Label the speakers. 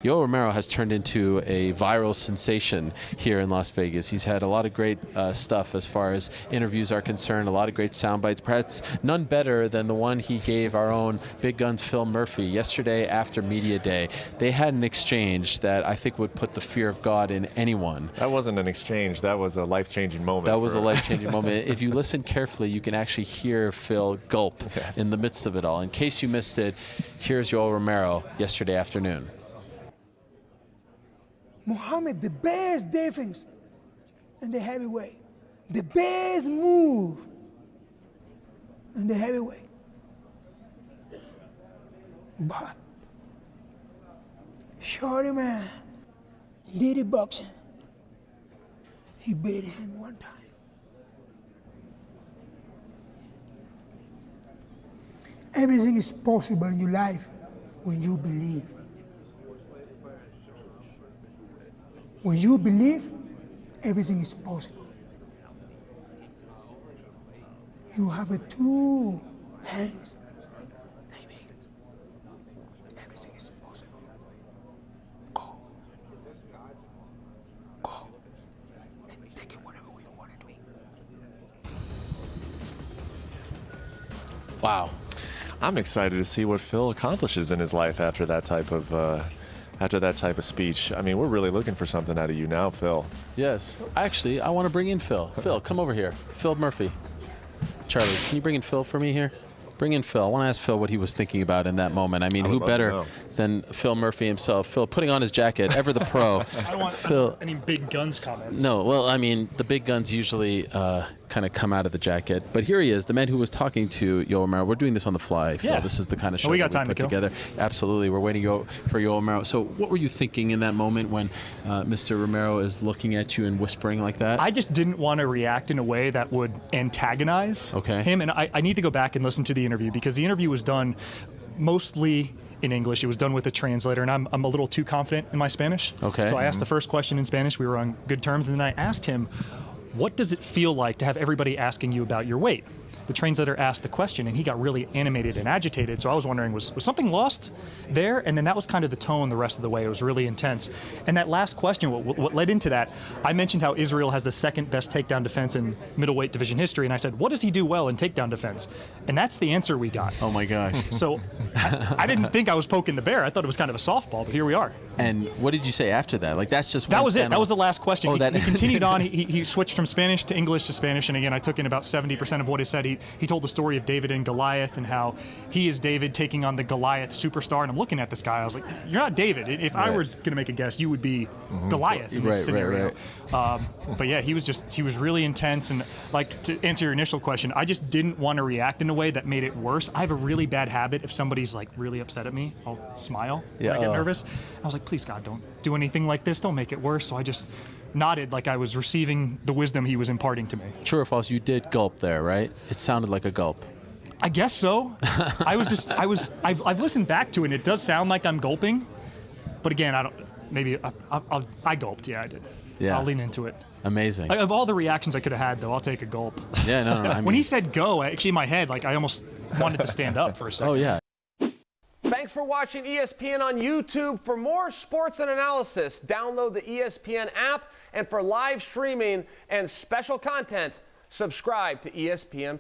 Speaker 1: Yoel Romero has turned into a viral sensation here in Las Vegas. He's had a lot of great stuff as far as interviews are concerned, a lot of great sound bites, perhaps none better than the one he gave our own Big Guns Phil Murphy yesterday after Media Day. They had an exchange that I think would put the fear of God in anyone.
Speaker 2: That wasn't an exchange, that was a life-changing moment.
Speaker 1: That was a life-changing moment. If you listen carefully, you can actually hear Phil gulp in the midst of it all. In case you missed it, here's Yoel Romero yesterday afternoon.
Speaker 3: Muhammad, the best defense in the heavyweight, the best move in the heavyweight. But shorty man did it boxing. He beat him one time. Everything is possible in your life when you believe. When you believe, everything is possible. You have two hands. Amen. Everything is possible. Go. Go. And take it whatever you want to do.
Speaker 1: Wow.
Speaker 2: I'm excited to see what Phil accomplishes in his life after that type of speech. I mean, we're really looking for something out of you now, Phil.
Speaker 1: Yes. Actually, I want to bring in Phil. Phil, come over here. Phil Murphy. Charlie, can you bring in Phil for me here? Bring in Phil. I want to ask Phil what he was thinking about in that moment. I mean, who better than Phil Murphy himself? Phil, putting on his jacket, ever the pro.
Speaker 4: I don't want
Speaker 1: Phil,
Speaker 4: any big guns comments.
Speaker 1: No, well, I mean, the big guns usually kind of come out of the jacket. But here he is, the man who was talking to Yoel Romero. We're doing this on the fly, Phil.
Speaker 4: Yeah.
Speaker 1: This is the kind of show
Speaker 4: we got
Speaker 1: that we
Speaker 4: time
Speaker 1: put
Speaker 4: to kill.
Speaker 1: together. Absolutely. We're waiting for Yoel Romero. So what were you thinking in that moment when Mr. Romero is looking at you and whispering like that?
Speaker 4: I just didn't want to react in a way that would antagonize him. And I need to go back and listen to the interview because the interview was done mostly in English. It was done with a translator, and I'm a little too confident in my Spanish.
Speaker 1: Okay.
Speaker 4: So I asked the first question in Spanish. We were on good terms. And then I asked him, what does it feel like to have everybody asking you about your weight? The translator asked the question, and he got really animated and agitated. So I was wondering, was something lost there? And then that was kind of the tone the rest of the way. It was really intense. And that last question, what led into that, I mentioned how Israel has the second best takedown defense in middleweight division history. And I said, what does he do well in takedown defense? And that's the answer we got.
Speaker 1: Oh, my gosh.
Speaker 4: So I didn't think I was poking the bear. I thought it was kind of a softball, but here we are.
Speaker 1: And what did you say after that? Like, that's just
Speaker 4: that was it. That was the last question.
Speaker 1: Oh,
Speaker 4: he continued on. He switched from Spanish to English to Spanish. And again, I took in about 70% of what he said. He told the story of David and Goliath and how he is David taking on the Goliath superstar. And I'm looking at this guy. I was like, you're not David. If I was going to make a guess, you would be Goliath in this scenario. But yeah, he was really intense. And like, to answer your initial question, I just didn't want to react in a way that made it worse. I have a really bad habit. If somebody's like really upset at me, I'll smile when I get nervous. I was like, please God, don't do anything like this. Don't make it worse. So I just nodded like I was receiving the wisdom he was imparting to me.
Speaker 1: True or false, you did gulp there, right? It sounded like a gulp.
Speaker 4: I guess so. I've listened back to it and it does sound like I'm gulping. But again, I gulped. Yeah, I did.
Speaker 1: Yeah.
Speaker 4: I'll lean into it.
Speaker 1: Amazing.
Speaker 4: Of all the reactions I could have had, though, I'll take a gulp.
Speaker 1: Yeah, no. I mean,
Speaker 4: when he said go, actually in my head, like I almost wanted to stand up for a second.
Speaker 1: Oh, yeah.
Speaker 5: Thanks for watching ESPN on YouTube. For more sports and analysis, download the ESPN app. And for live streaming and special content, subscribe to ESPN+.